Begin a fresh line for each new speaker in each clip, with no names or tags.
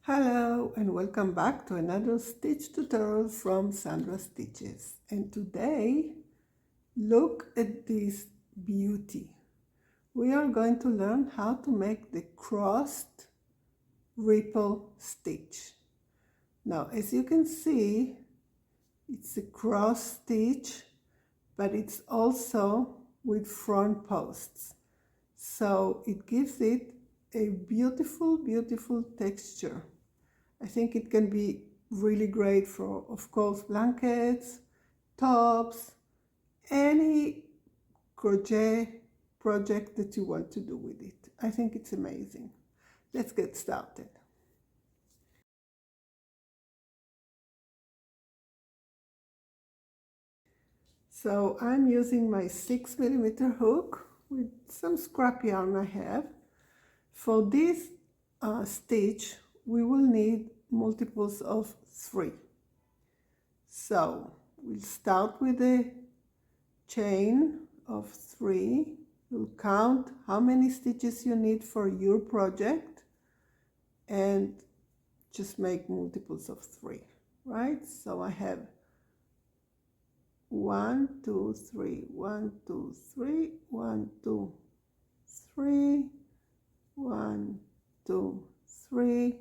Hello and welcome back to another stitch tutorial from SandraStitches. And today, look at this beauty. We are going to learn how to make the crossed ripple stitch. Now, as you can see, it's a cross stitch, but it's also with front posts. So it gives it a beautiful, beautiful texture. I think it can be really great for, of course, blankets, tops, any crochet project that you want to do with it. I think it's amazing. Let's get started. So I'm using my 6mm hook with some scrap yarn I have. For this stitch, we will need multiples of 3. So we'll start with a chain of 3. You'll count how many stitches you need for your project and just make multiples of 3, right? So I have 1, 2, 3, 1, 2, 3, 1, 2, 3, 1, 2, 3,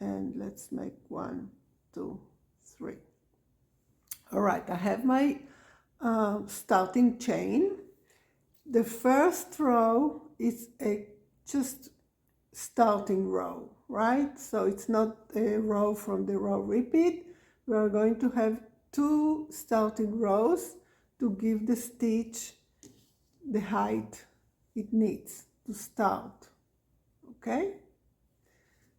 and let's make 1, 2, 3. All right, I have my starting chain. The first row is a just starting row, right? So it's not a row from the row repeat. We are going to have 2 starting rows to give the stitch the height it needs to start, okay?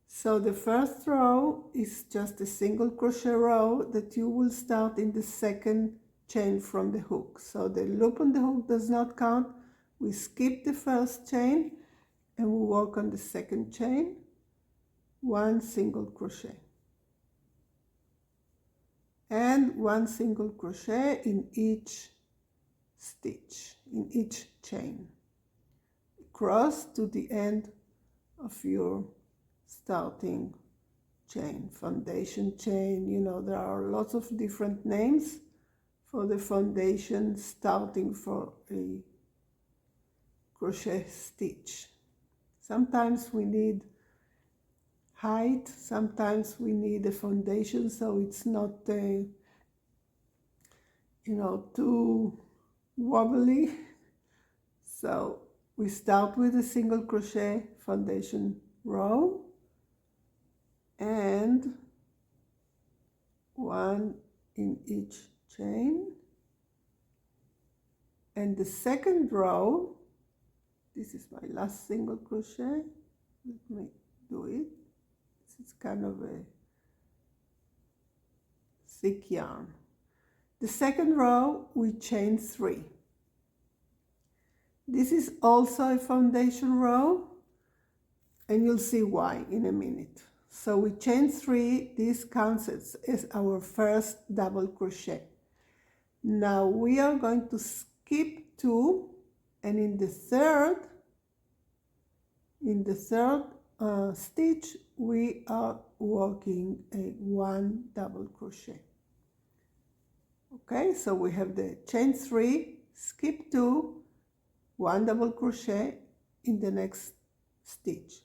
So the first row is just a single crochet row that you will start in the second chain from the hook. So the loop on the hook does not count. We skip the first chain and we work on the second chain, 1 single crochet and 1 single crochet in each stitch, in each chain, across to the end of your starting chain, foundation chain. You know, there are lots of different names for the foundation starting for a crochet stitch. Sometimes we need height, sometimes we need a foundation so it's not too wobbly. So we start with a single crochet foundation row and 1 in each chain, and the second row, this is my last single crochet. Let me do it. This is kind of a thick yarn. The second row we chain 3. This is also a foundation row and you'll see why in a minute. So we chain 3, this counts as our first double crochet. Now we are going to skip 2, and in the third stitch we are working a 1 double crochet. Okay, so we have the chain 3, skip 2, 1 double crochet in the next stitch,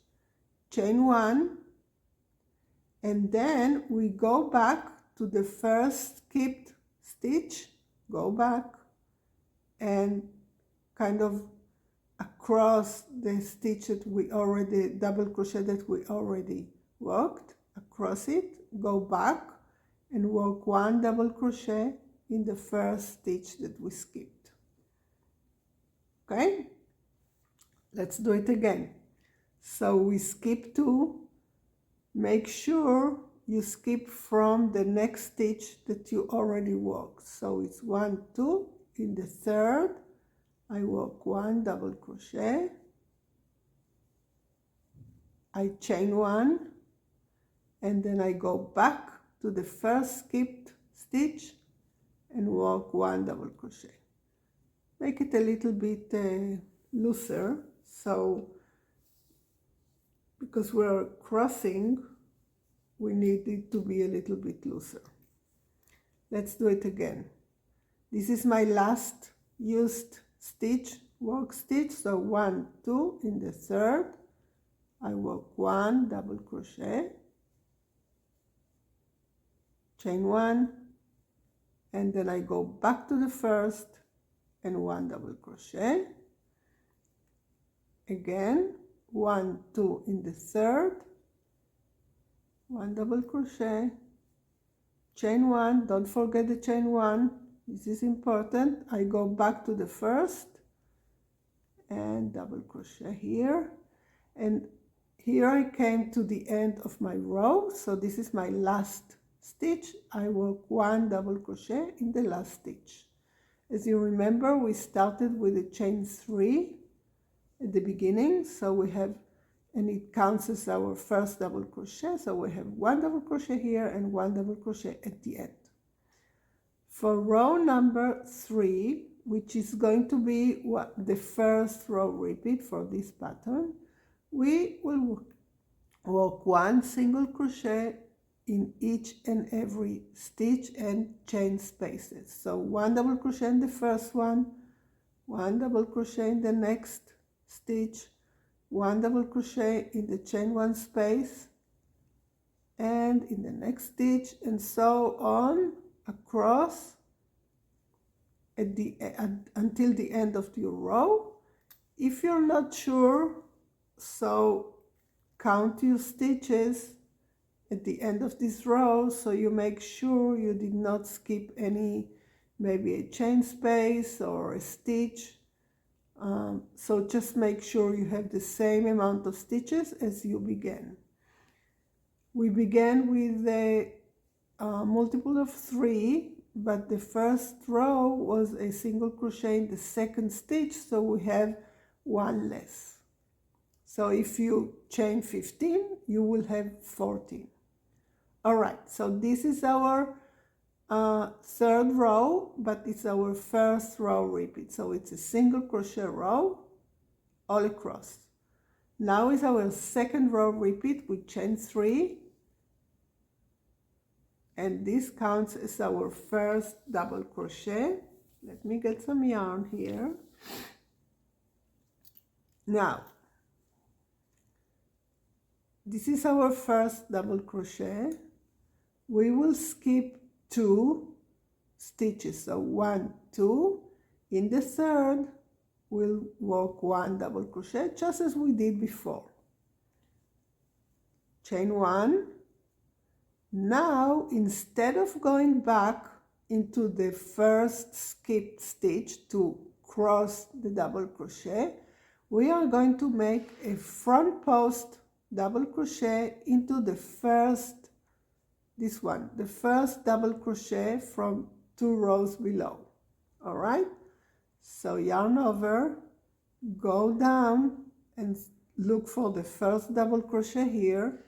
chain 1, and then we go back to the first skipped stitch, go back and kind of across the stitch that we already, double crochet that we already worked, across it, go back and work 1 double crochet in the first stitch that we skipped. Okay, let's do it again. So we skip 2, make sure you skip from the next stitch that you already worked. So it's 1, 2, in the third I work 1 double crochet, I chain 1, and then I go back to the first skipped stitch and work 1 double crochet. Make it a little bit looser, so because we're crossing, we need it to be a little bit looser. Let's do it again. This is my last used stitch, work stitch. So 1, 2, in the third I work 1 double crochet, chain 1, and then I go back to the first and 1 double crochet. Again 1, 2 in the third, 1 double crochet, chain 1, don't forget the chain 1, this is important. I go back to the first and double crochet here, and here I came to the end of my row. So this is my last stitch. I work 1 double crochet in the last stitch. As you remember, we started with a chain 3 at the beginning, so we have, and it counts as our first double crochet, so we have 1 double crochet here and 1 double crochet at the end. For row number 3, which is going to be the first row repeat for this pattern, we will work 1 single crochet in each and every stitch and chain spaces. So 1 double crochet in the first one, 1 double crochet in the next stitch, 1 double crochet in the chain 1 space, and in the next stitch, and so on across until the end of your row. If you're not sure, so count your stitches at the end of this row, so you make sure you did not skip any, maybe a chain space or a stitch. So just make sure you have the same amount of stitches as you began. We began with a multiple of 3, but the first row was a single crochet in the second stitch, so we have 1 less. So if you chain 15, you will have 14. All right, so this is our third row, but it's our first row repeat. So it's a single crochet row all across. Now is our second row repeat with chain 3. And this counts as our first double crochet. Let me get some yarn here. Now, this is our first double crochet. We will skip 2 stitches, so 1, 2. In the third, we'll work 1 double crochet, just as we did before. Chain 1. Now, instead of going back into the first skipped stitch to cross the double crochet, we are going to make a front post double crochet into the first, this one, the first double crochet from 2 rows below. All right, so yarn over, go down and look for the first double crochet here,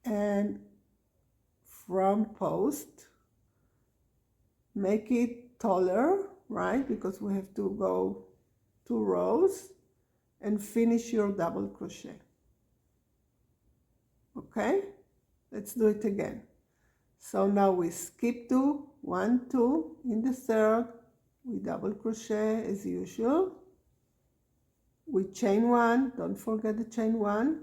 and from post make it taller, right, because we have to go 2 rows, and finish your double crochet. Okay, let's do it again. So now we skip 2, 1, 2 in the third, we double crochet as usual, we chain 1, don't forget the chain 1,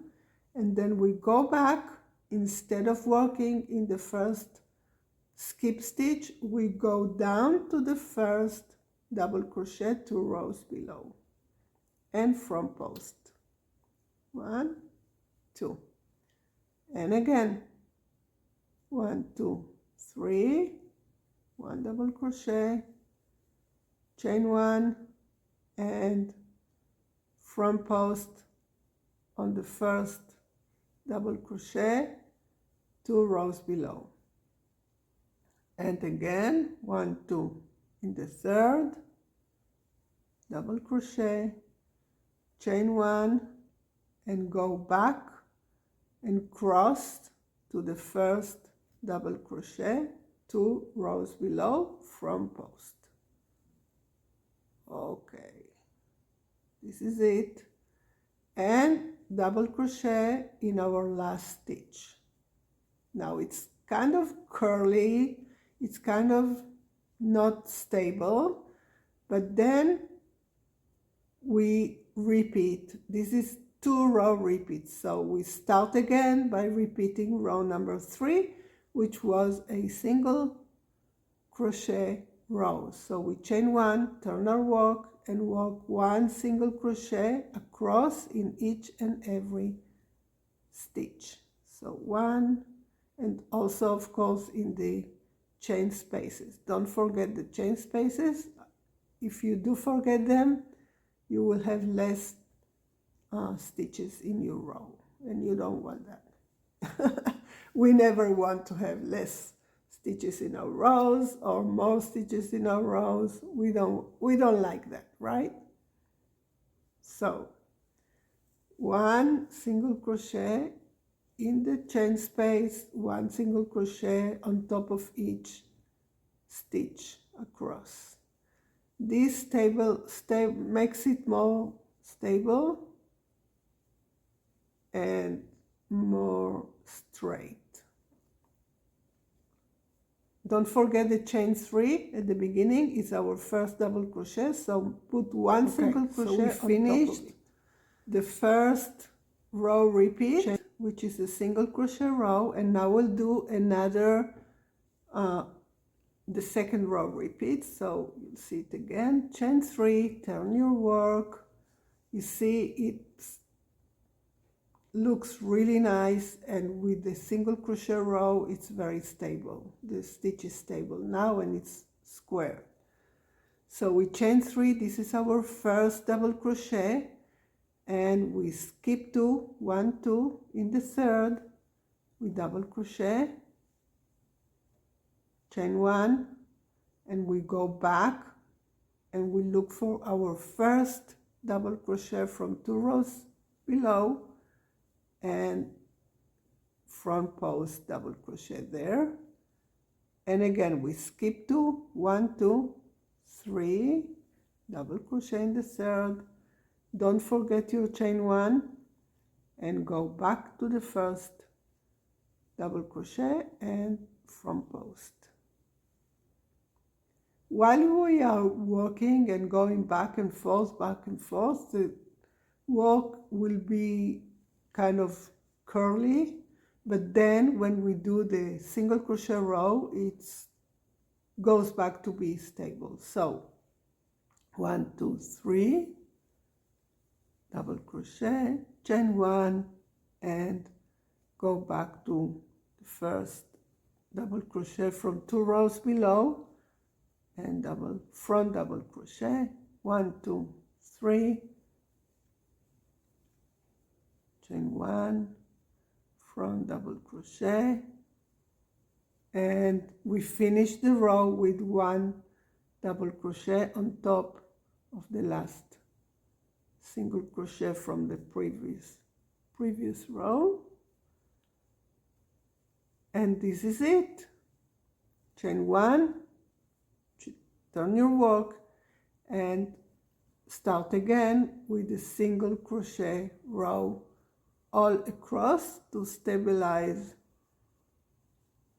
and then we go back. Instead of working in the first skip stitch, we go down to the first double crochet 2 rows below, and from post 1, 2, and again 1, 2, 3, 1 double crochet, chain 1, and from post on the first double crochet 2 rows below, and again 1, 2 in the third, double crochet, chain 1, and go back and cross to the first double crochet 2 rows below from post. Okay, this is it, and double crochet in our last stitch. Now it's kind of curly, it's kind of not stable, but then we repeat. This is 2 row repeats, so we start again by repeating row number 3, which was a single crochet row. So we chain 1, turn our work, and work 1 single crochet across in each and every stitch. So 1, and also of course in the chain spaces. Don't forget the chain spaces. If you do forget them, you will have less stitches in your row, and you don't want that. We never want to have less stitches in our rows or more stitches in our rows. We don't like that, right? So 1 single crochet in the chain space, 1 single crochet on top of each stitch across. This makes it more stable and more straight. Don't forget the chain 3 at the beginning is our first double crochet, so put 1 single crochet. So we finished the first row repeat, which is a single crochet row, and now we'll do another the second row repeat. So you'll see it again, chain 3, turn your work. You see it looks really nice, and with the single crochet row it's very stable. The stitch is stable now and it's square. So we chain 3, this is our first double crochet, and we skip 2, 1, 2 in the third, we double crochet, chain 1, and we go back and we look for our first double crochet from 2 rows below, and front post double crochet there, and again we skip 2, 1, 2, 3, double crochet in the third, don't forget your chain 1, and go back to the first double crochet and front post. While we are working and going back and forth, the work will be kind of curly, but then when we do the single crochet row, it goes back to be stable. So 1, 2, 3, double crochet, chain 1, and go back to the first double crochet from 2 rows below, and front double crochet, 1, 2, 3, chain 1, front double crochet, and we finish the row with 1 double crochet on top of the last single crochet from the previous row, and this is it. Chain 1, turn your work, and start again with a single crochet row all across to stabilize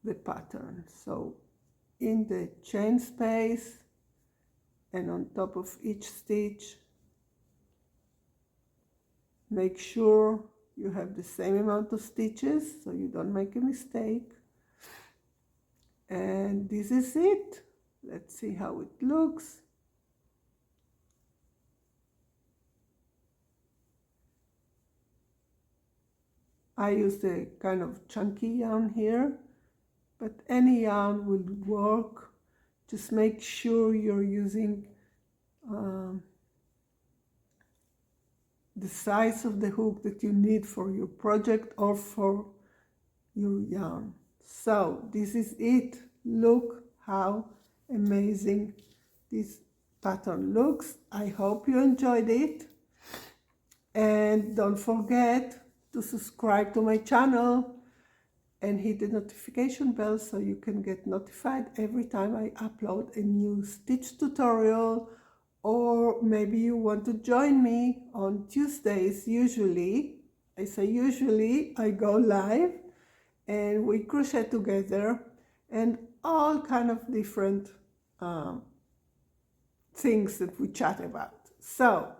the pattern. So in the chain space and on top of each stitch, make sure you have the same amount of stitches so you don't make a mistake. And this is it. Let's see how it looks. I used a kind of chunky yarn here, but any yarn will work. Just make sure you're using the size of the hook that you need for your project or for your yarn. So this is it. Look how amazing this pattern looks. I hope you enjoyed it, and don't forget to subscribe to my channel and hit the notification bell so you can get notified every time I upload a new stitch tutorial. Or maybe you want to join me on Tuesdays. Usually, I say usually, I go live and we crochet together, and all kind of different things that we chat about. So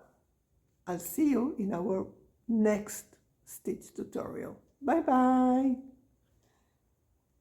I'll see you in our next stitch tutorial. Bye bye.